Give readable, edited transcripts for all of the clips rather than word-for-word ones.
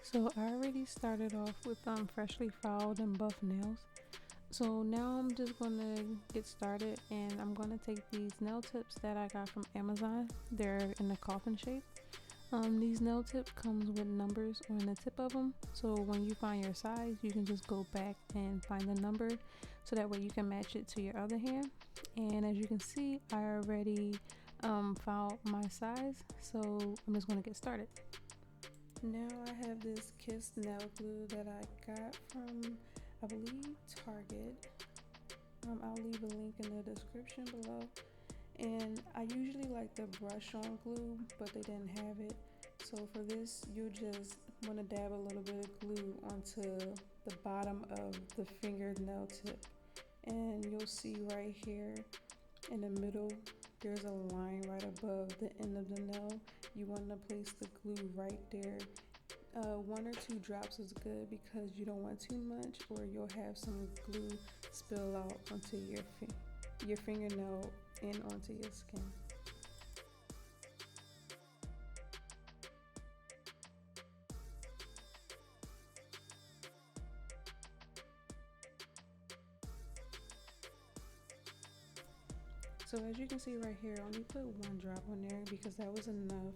So I already started off with freshly filed and buff nails. So now I'm just gonna get started, and I'm gonna take these nail tips that I got from Amazon. They're in the coffin shape. These nail tips comes with numbers on the tip of them, so when you find your size you can just go back and find the number, so that way you can match it to your other hand. And as you can see, I already found my size, so I'm just gonna get started. Now I have this Kiss nail glue that I got from, I believe, Target. I'll leave a link in the description below. And I usually like the brush on glue, but they didn't have it. So for this, you just want to dab a little bit of glue onto the bottom of the fingernail tip. And you'll see right here in the middle, there's a line right above the end of the nail. You want to place the glue right there. 1 or 2 drops is good because you don't want too much, or you'll have some glue spill out onto your fingernail and onto your skin. So as you can see right here, I only put 1 drop on there because that was enough.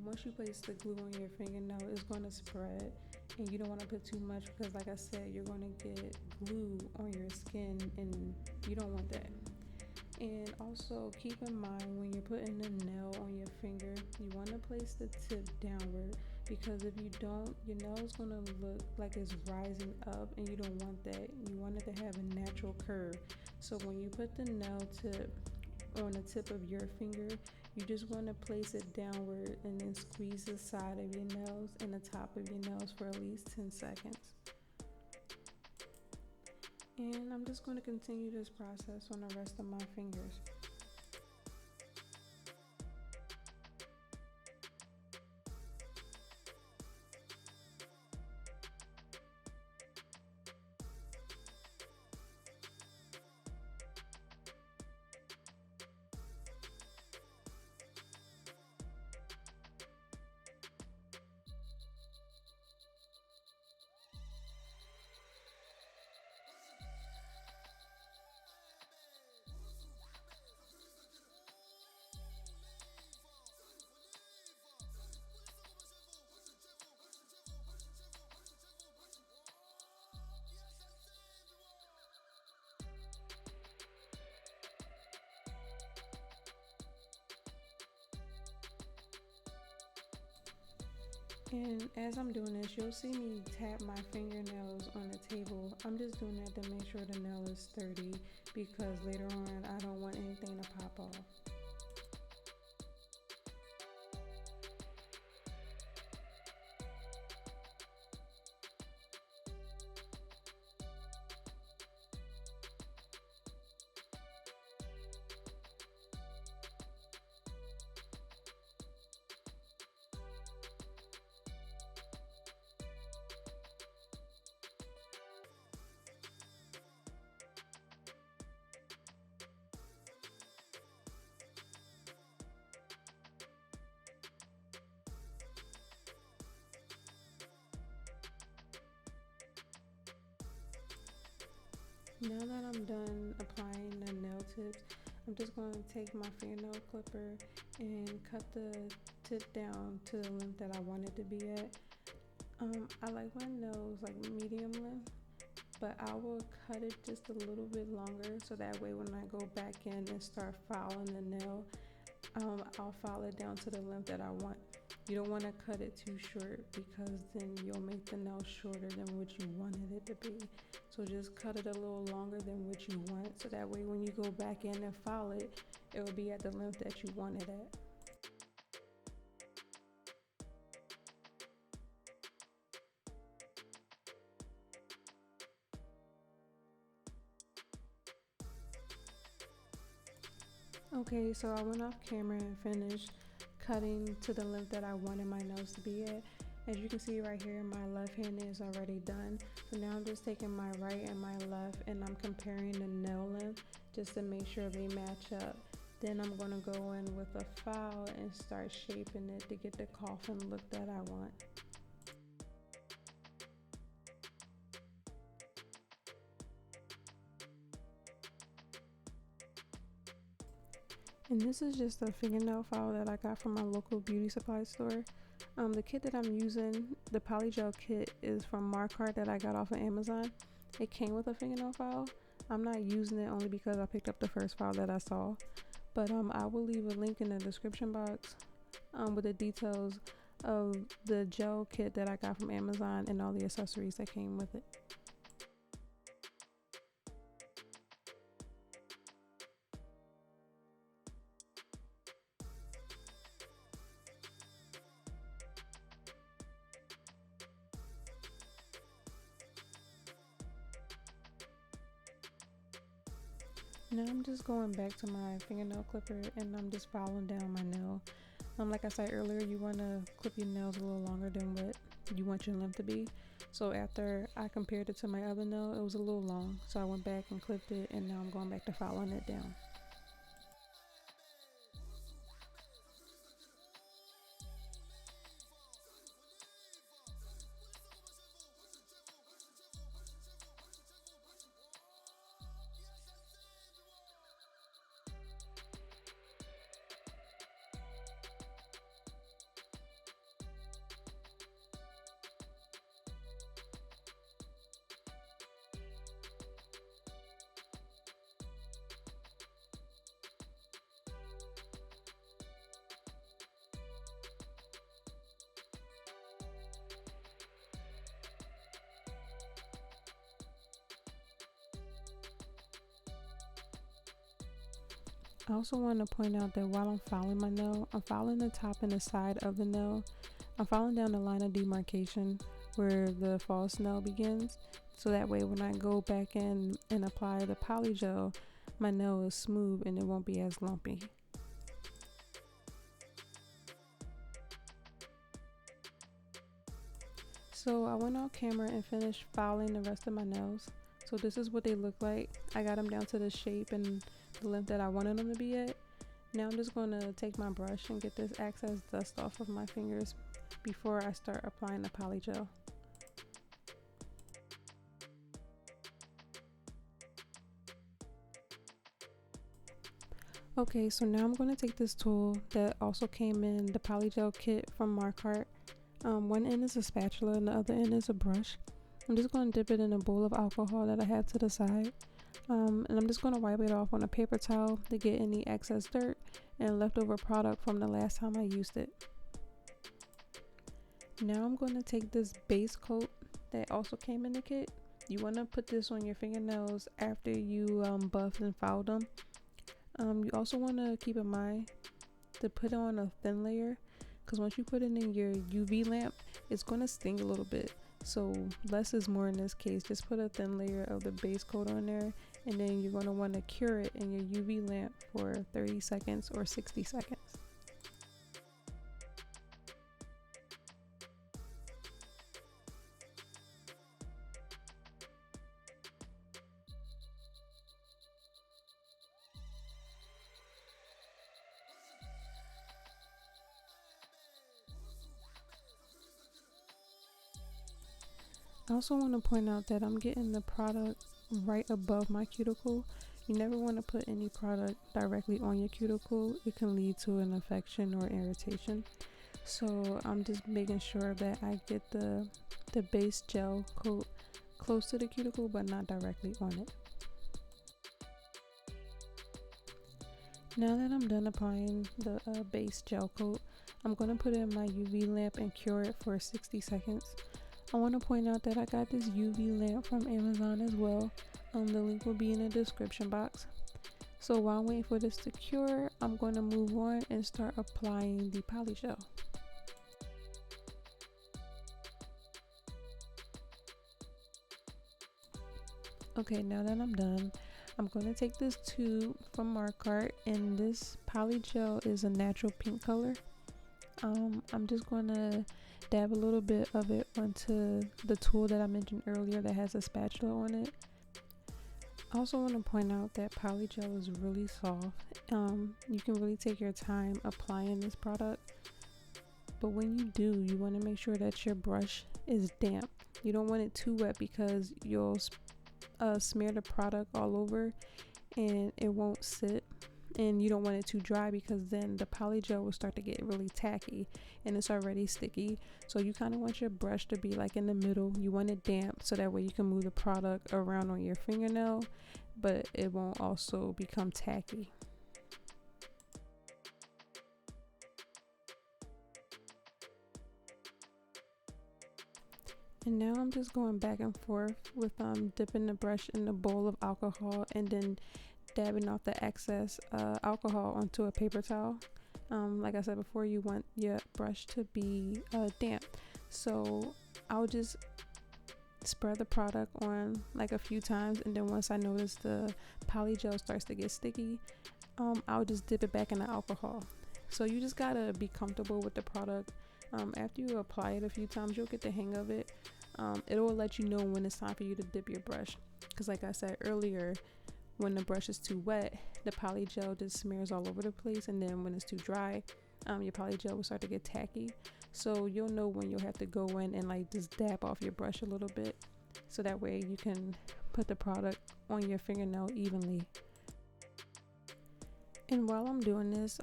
Once you place the glue on your fingernail, it's going to spread, and you don't want to put too much because, like I said, you're going to get glue on your skin, and you don't want that. And also keep in mind, when you're putting the nail on your finger, you want to place the tip downward, because if you don't, your nail is going to look like it's rising up, and you don't want that. You want it to have a natural curve. So when you put the nail tip on the tip of your finger, you just want to place it downward and then squeeze the side of your nails and the top of your nails for at least 10 seconds. And I'm just going to continue this process on the rest of my fingers. And as I'm doing this, you'll see me tap my fingernails on the table. I'm just doing that to make sure the nail is sturdy, because later on I don't want anything to pop off. Now that I'm done applying the nail tips, I'm just going to take my fingernail clipper and cut the tip down to the length that I want it to be at. I like my nails like medium length, but I will cut it just a little bit longer, so that way when I go back in and start filing the nail, I'll file it down to the length that I want. You don't want to cut it too short, because then you'll make the nail shorter than what you wanted it to be. So just cut it a little longer than what you want, so that way when you go back in and file it, it will be at the length that you want it at. Okay, so I went off camera and finished cutting to the length that I wanted my nails to be at. As you can see right here, my left hand is already done. So now I'm just taking my right and my left, and I'm comparing the nail length just to make sure they match up. Then I'm going to go in with a file and start shaping it to get the coffin look that I want. And this is just a fingernail file that I got from my local beauty supply store. The kit that I'm using, the Poly Gel Kit, is from Makartt that I got off of Amazon. It came with a fingernail file. I'm not using it only because I picked up the first file that I saw. But I will leave a link in the description box with the details of the gel kit that I got from Amazon and all the accessories that came with it. Now I'm just going back to my fingernail clipper and I'm just filing down my nail. Like I said earlier, you want to clip your nails a little longer than what you want your length to be. So after I compared it to my other nail, it was a little long. So I went back and clipped it, and now I'm going back to filing it down. I also want to point out that while I'm filing my nail, I'm filing the top and the side of the nail. I'm filing down the line of demarcation where the false nail begins, so that way when I go back in and apply the poly gel, my nail is smooth and it won't be as lumpy. So I went off camera and finished filing the rest of my nails. So this is what they look like. I got them down to the shape and the length that I wanted them to be at. Now I'm just going to take my brush and get this excess dust off of my fingers before I start applying the poly gel. Okay, so now I'm going to take this tool that also came in the poly gel kit from Makartt. One end is a spatula and the other end is a brush. I'm just going to dip it in a bowl of alcohol that I have to the side. And I'm just going to wipe it off on a paper towel to get any excess dirt and leftover product from the last time I used it. Now I'm going to take this base coat that also came in the kit. You want to put this on your fingernails after you buffed and filed them. You also want to keep in mind to put on a thin layer, because once you put it in your UV lamp, it's going to sting a little bit. So less is more in this case. Just put a thin layer of the base coat on there, and then you're going to want to cure it in your UV lamp for 30 seconds or 60 seconds. I also want to point out that I'm getting the product right above my cuticle. You never want to put any product directly on your cuticle. It can lead to an infection or irritation. So I'm just making sure that I get the base gel coat close to the cuticle but not directly on it. Now that I'm done applying the base gel coat, I'm going to put it in my UV lamp and cure it for 60 seconds. I want to point out that I got this UV lamp from Amazon as well. The link will be in the description box. So while I'm waiting for this to cure, I'm going to move on and start applying the poly gel. Okay, now that I'm done, I'm going to take this tube from Makartt, and this poly gel is a natural pink color. I'm just going to dab a little bit of it onto the tool that I mentioned earlier that has a spatula on it. I also want to point out that poly gel is really soft. You can really take your time applying this product, but when you do, you want to make sure that your brush is damp. You don't want it too wet because you'll smear the product all over and it won't sit and you don't want it too dry because then the poly gel will start to get really tacky and it's already sticky. So you kind of want your brush to be like in the middle. You want it damp so that way you can move the product around on your fingernail, but it won't also become tacky. And now I'm just going back and forth with dipping the brush in a bowl of alcohol and then dabbing off the excess alcohol onto a paper towel. Like I said before, you want your brush to be damp. So I'll just spread the product on like a few times, and then once I notice the poly gel starts to get sticky, I'll just dip it back in the alcohol. So you just gotta be comfortable with the product. After you apply it a few times, you'll get the hang of it. It'll let you know when it's time for you to dip your brush, because like I said earlier, when the brush is too wet, the poly gel just smears all over the place, and then when it's too dry, your poly gel will start to get tacky. So you'll know when you'll have to go in and like just dab off your brush a little bit, so that way you can put the product on your fingernail evenly. And while I'm doing this,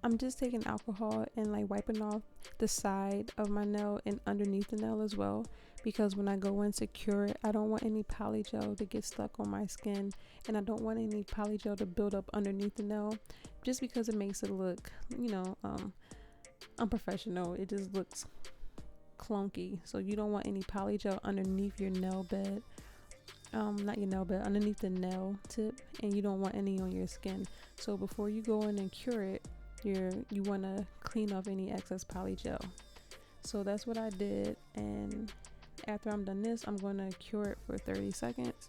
I'm just taking alcohol and like wiping off the side of my nail and underneath the nail as well, because when I go in to cure it, I don't want any poly gel to get stuck on my skin, and I don't want any poly gel to build up underneath the nail, just because it makes it look, unprofessional. It just looks clunky. So you don't want any poly gel underneath your nail bed, not your nail bed, underneath the nail tip, and you don't want any on your skin. So before you go in and cure it, you want to clean off any excess poly gel. So that's what I did, and after I'm done this, I'm going to cure it for 30 seconds,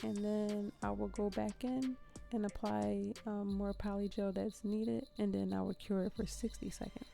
and then I will go back in and apply more poly gel that's needed, and then I will cure it for 60 seconds.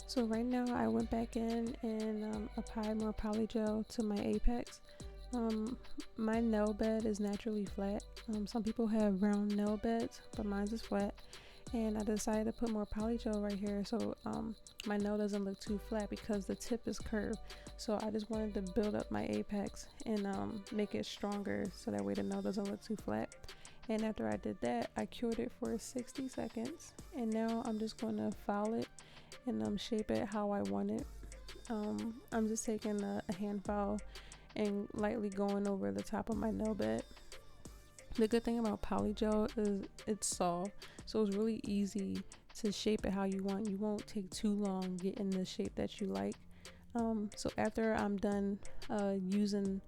So right now I went back in and applied more poly gel to my apex. My nail bed is naturally flat. Some people have round nail beds, but mine is flat. And I decided to put more poly gel right here so my nail doesn't look too flat because the tip is curved. So I just wanted to build up my apex and make it stronger so that way the nail doesn't look too flat. And after I did that, I cured it for 60 seconds. And now I'm just going to file it and shape it how I want it. I'm just taking a hand file and lightly going over the top of my nail bed. The good thing about poly gel is it's soft, so it's really easy to shape it how you want. You won't take too long getting the shape that you like. So after I'm done using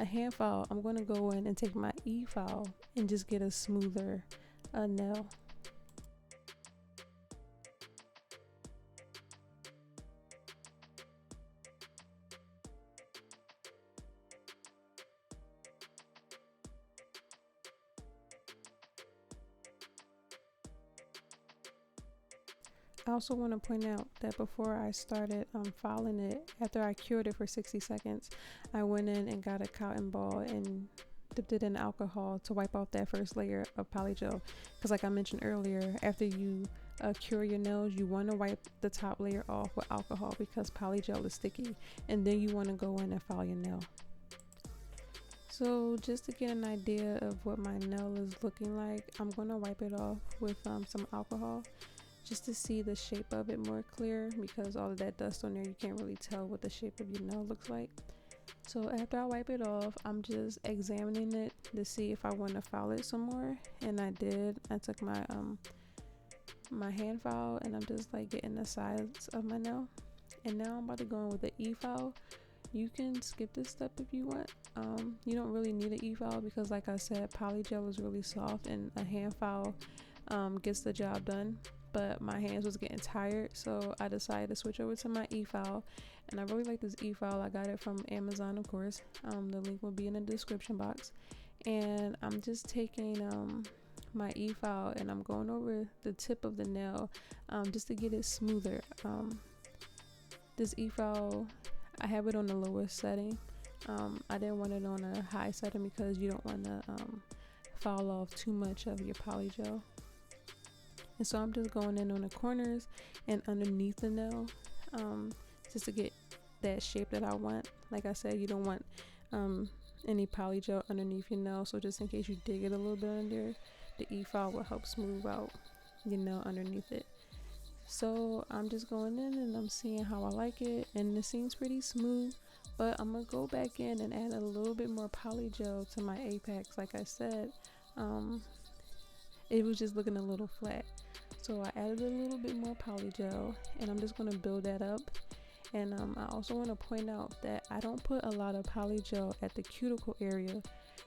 a hand file, I'm going to go in and take my e-file and just get a smoother nail. I also want to point out that before I started filing it, after I cured it for 60 seconds, I went in and got a cotton ball and dipped it in alcohol to wipe off that first layer of poly gel. Because like I mentioned earlier, after you cure your nails, you want to wipe the top layer off with alcohol because poly gel is sticky, and then you want to go in and file your nail. So just to get an idea of what my nail is looking like, I'm going to wipe it off with some alcohol, just to see the shape of it more clear, because all of that dust on there, you can't really tell what the shape of your nail looks like. So after I wipe it off, I'm just examining it to see if I want to file it some more, and I did. I took my my hand file and I'm just like getting the sides of my nail, and now I'm about to go in with the e-file. You can skip this step if you want. You don't really need an e-file because like I said, poly gel is really soft and a hand file gets the job done. but my hands was getting tired, so I decided to switch over to my e-file. And I really like this e-file. I got it from Amazon, of course. The link will be in the description box. And I'm just taking my e-file and I'm going over the tip of the nail just to get it smoother. This e-file, I have it on the lowest setting. I didn't want it on a high setting because you don't want to file off too much of your poly gel. And so I'm just going in on the corners and underneath the nail just to get that shape that I want. Like I said, you don't want any poly gel underneath your nail, so just in case you dig it a little bit under, the e-file will help smooth out your nail underneath it. So I'm just going in and I'm seeing how I like it, and it seems pretty smooth, but I'm gonna go back in and add a little bit more poly gel to my apex. Like I said, it was just looking a little flat, so I added a little bit more poly gel and I'm just going to build that up. And I also want to point out that I don't put a lot of poly gel at the cuticle area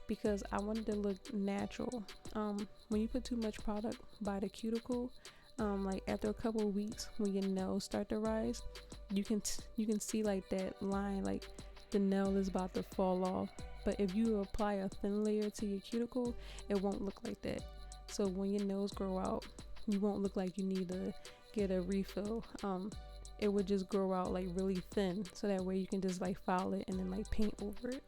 because I wanted to look natural. When you put too much product by the cuticle, like after a couple of weeks when your nails start to rise, you can see like that line, like the nail is about to fall off. But if you apply a thin layer to your cuticle, it won't look like that. So when your nails grow out, you won't look like you need to get a refill. It would just grow out like really thin, so that way you can just like file it and then like paint over it.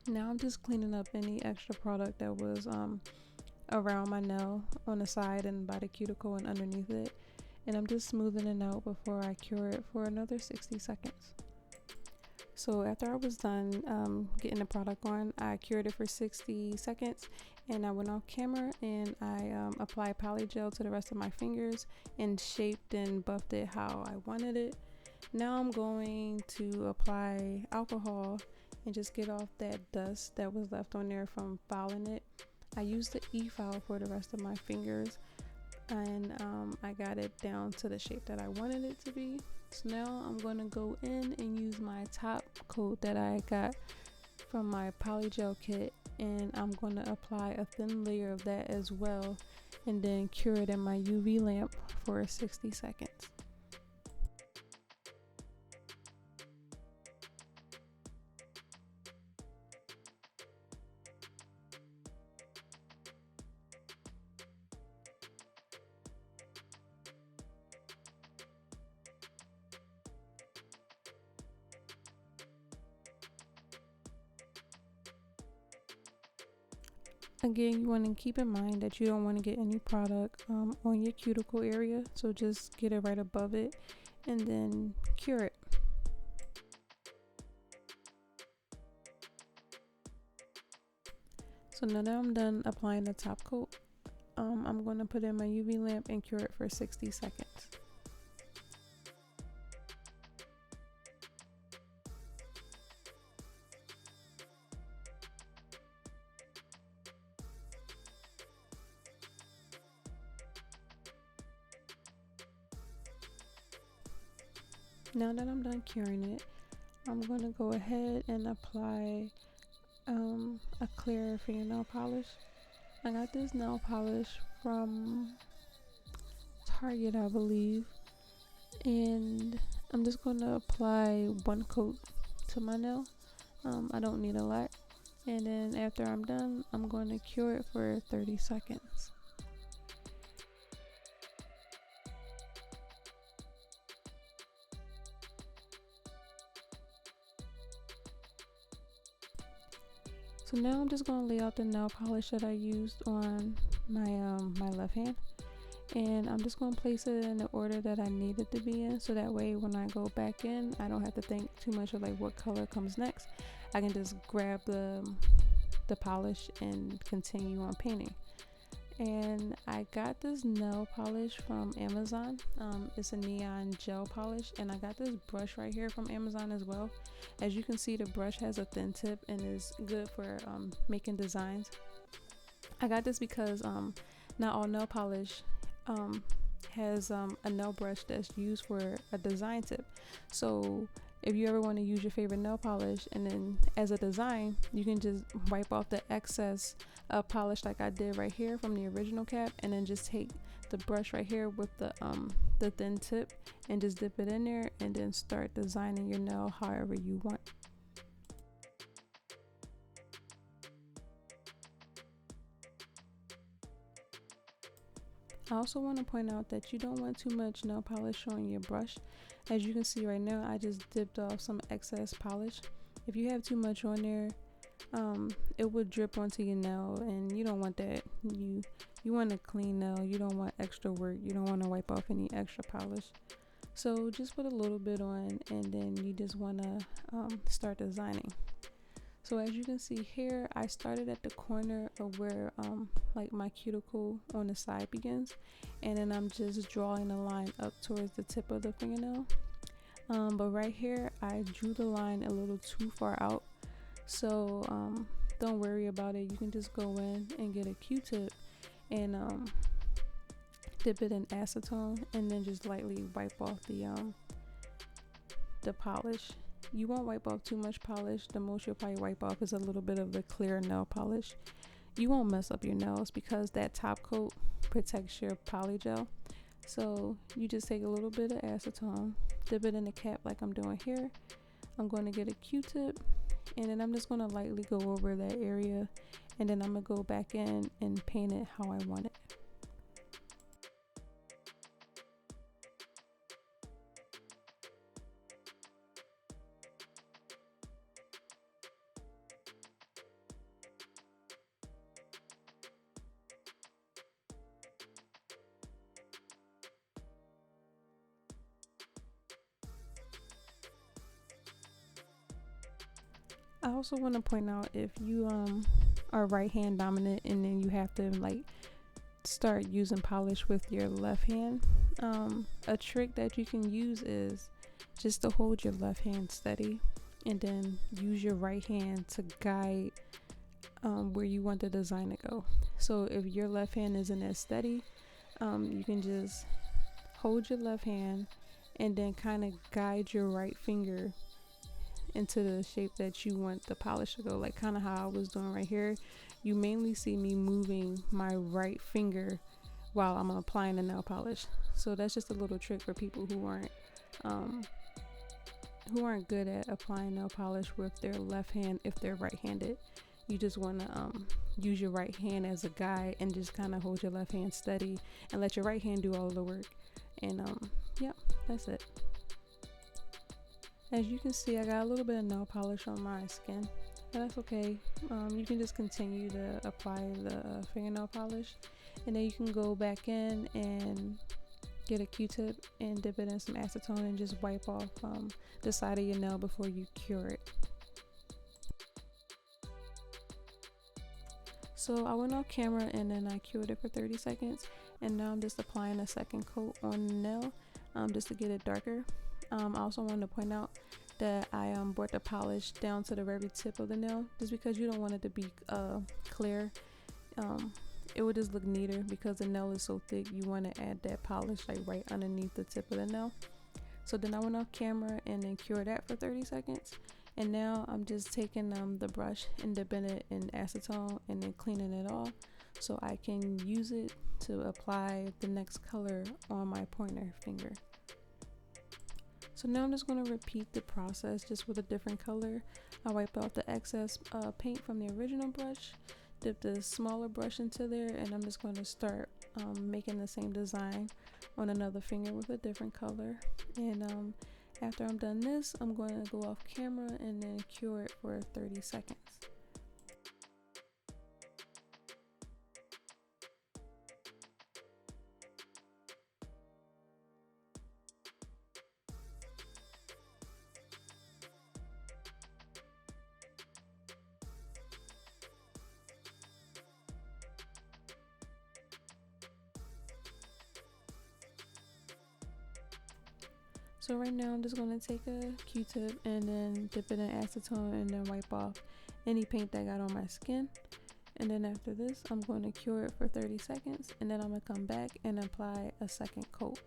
Now I'm just cleaning up any extra product that was around my nail on the side and by the cuticle and underneath it, and I'm just smoothing it out before I cure it for another 60 seconds. So after I was done getting the product on, I cured it for 60 seconds and I went off camera and I applied poly gel to the rest of my fingers and shaped and buffed it how I wanted it. Now I'm going to apply alcohol and just get off that dust that was left on there from filing it. I used the e-file for the rest of my fingers, and I got it down to the shape that I wanted it to be. So now I'm going to go in and use my top coat that I got from my Poly Gel Kit, and I'm going to apply a thin layer of that as well, and then cure it in my UV lamp for 60 seconds. Again, you want to keep in mind that you don't want to get any product on your cuticle area, so just get it right above it and then cure it. So now that I'm done applying the top coat, I'm going to put in my UV lamp and cure it for 60 seconds. Now that I'm done curing it, I'm going to go ahead and apply a clear fingernail polish. I got this nail polish from Target, I believe, and I'm just going to apply one coat to my nail. I don't need a lot, and then after I'm done, I'm going to cure it for 30 seconds. So now I'm just going to lay out the nail polish that I used on my my left hand, and I'm just going to place it in the order that I need it to be in, so that way when I go back in, I don't have to think too much of like what color comes next. I can just grab the the polish and continue on painting. And I got this nail polish from Amazon. It's a neon gel polish, and I got this brush right here from Amazon as well. As you can see, the brush has a thin tip and is good for making designs. I got this because not all nail polish has a nail brush that's used for a design tip. So if you ever want to use your favorite nail polish and then as a design, you can just wipe off the excess polish like I did right here from the original cap, and then just take the brush right here with the thin tip and just dip it in there and then start designing your nail however you want. I also want to point out that you don't want too much nail polish on your brush. As you can see right now, I just dipped off some excess polish. If you have too much on there, it would drip onto your nail, and you don't want that. You want a clean nail. You don't want extra work. You don't want to wipe off any extra polish. So just put a little bit on, and then you just want to start designing. So as you can see here, I started at the corner of where like my cuticle on the side begins, and then I'm just drawing a line up towards the tip of the fingernail. But right here, I drew the line a little too far out, so don't worry about it. You can just go in and get a Q-tip and dip it in acetone, and then just lightly wipe off the polish. You won't wipe off too much polish. The most you'll probably wipe off is a little bit of the clear nail polish. You won't mess up your nails because that top coat protects your poly gel. So you just take a little bit of acetone, dip it in the cap like I'm doing here. I'm going to get a Q-tip, and then I'm just going to lightly go over that area, and then I'm going to go back in and paint it how I want it. I also want to point out, if you are right hand dominant and then you have to like start using polish with your left hand, a trick that you can use is just to hold your left hand steady and then use your right hand to guide where you want the design to go. So if your left hand isn't as steady, you can just hold your left hand and then kind of guide your right finger into the shape that you want the polish to go, like kind of how I was doing right here. You mainly see me moving my right finger while I'm applying the nail polish. So that's just a little trick for people who aren't good at applying nail polish with their left hand if they're right-handed. You just want to use your right hand as a guide and just kind of hold your left hand steady and let your right hand do all the work. And yep, that's it. As you can see, I got a little bit of nail polish on my skin, but that's okay. You can just continue to apply the fingernail polish, and then you can go back in and get a Q-tip and dip it in some acetone and just wipe off the side of your nail before you cure it. So I went off camera and then I cured it for 30 seconds, and now I'm just applying a second coat on the nail just to get it darker. I also wanted to point out that I brought the polish down to the very tip of the nail, just because you don't want it to be clear. It would just look neater because the nail is so thick. You want to add that polish like right underneath the tip of the nail. So then I went off camera and then cured that for 30 seconds. And now I'm just taking the brush and dipping it in acetone and then cleaning it off so I can use it to apply the next color on my pointer finger. So now I'm just going to repeat the process just with a different color. I wiped off the excess paint from the original brush, dip the smaller brush into there, and I'm just going to start making the same design on another finger with a different color. And after I'm done this, I'm going to go off camera and then cure it for 30 seconds. So right now I'm just going to take a Q-tip and then dip it in acetone and then wipe off any paint that got on my skin. And then after this, I'm going to cure it for 30 seconds and then I'm going to come back and apply a second coat.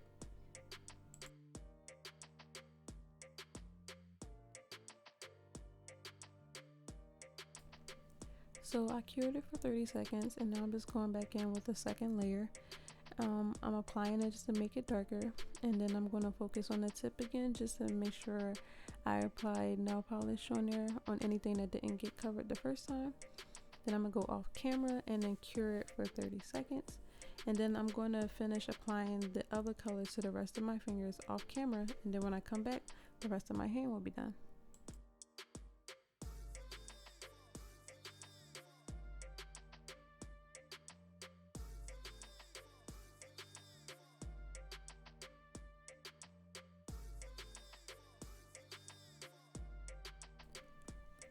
So I cured it for 30 seconds and now I'm just going back in with the second layer. I'm applying it just to make it darker, and then I'm going to focus on the tip again just to make sure I applied nail polish on there on anything that didn't get covered the first time. Then I'm going to go off camera and then cure it for 30 seconds. And then I'm going to finish applying the other colors to the rest of my fingers off camera, and then when I come back, the rest of my hand will be done.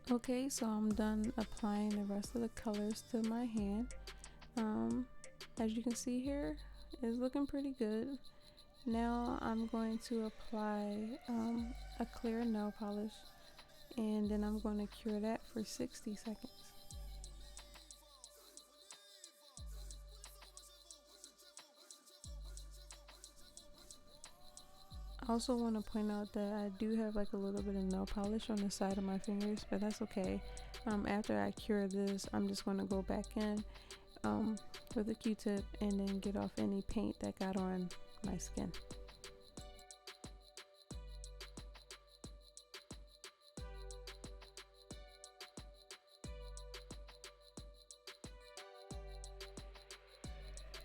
Okay, so I'm done applying the rest of the colors to my hand. As you can see here, it's looking pretty good. Now I'm going to apply a clear nail polish, and then I'm going to cure that for 60 seconds. I also want to point out that I do have like a little bit of nail polish on the side of my fingers, but that's okay. After I cure this, I'm just going to go back in with a Q-tip and then get off any paint that got on my skin.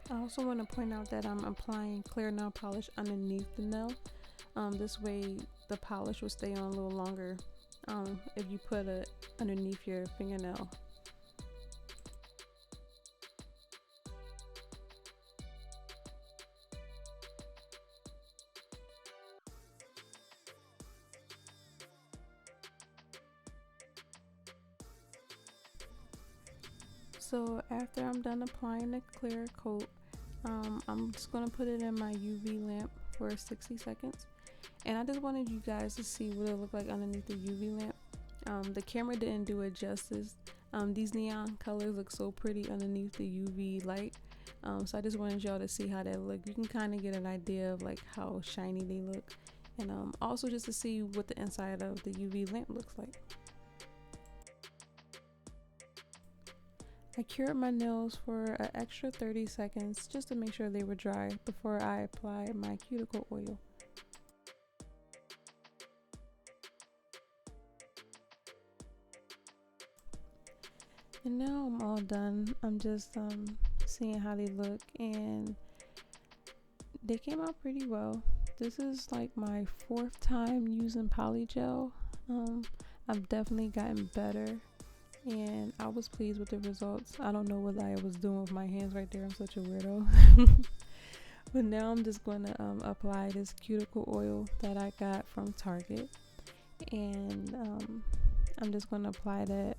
I also want to point out that I'm applying clear nail polish underneath the nail. This way the polish will stay on a little longer if you put it underneath your fingernail. So after I'm done applying the clear coat, I'm just going to put it in my UV lamp for 60 seconds. And I just wanted you guys to see what it looked like underneath the UV lamp. The camera didn't do it justice. These neon colors look so pretty underneath the UV light. So I just wanted y'all to see how that look. You can kind of get an idea of like how shiny they look. And also just to see what the inside of the UV lamp looks like. I cured my nails for an extra 30 seconds just to make sure they were dry before I applied my cuticle oil. And now I'm all done. I'm just seeing how they look, and they came out pretty well. This is like my 4th time using poly gel. I've definitely gotten better, and I was pleased with the results. I don't know what I was doing with my hands right there. I'm such a weirdo. But now I'm just going to apply this cuticle oil that I got from Target, and I'm just going to apply that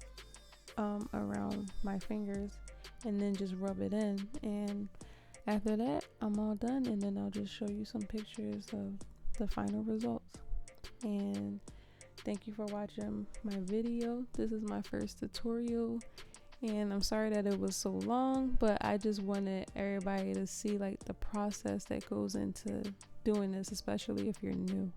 around my fingers and then just rub it in. And after that, I'm all done, and then I'll just show you some pictures of the final results. And thank you for watching my video. This is my first tutorial, and I'm sorry that it was so long, but I just wanted everybody to see like the process that goes into doing this, especially if you're new.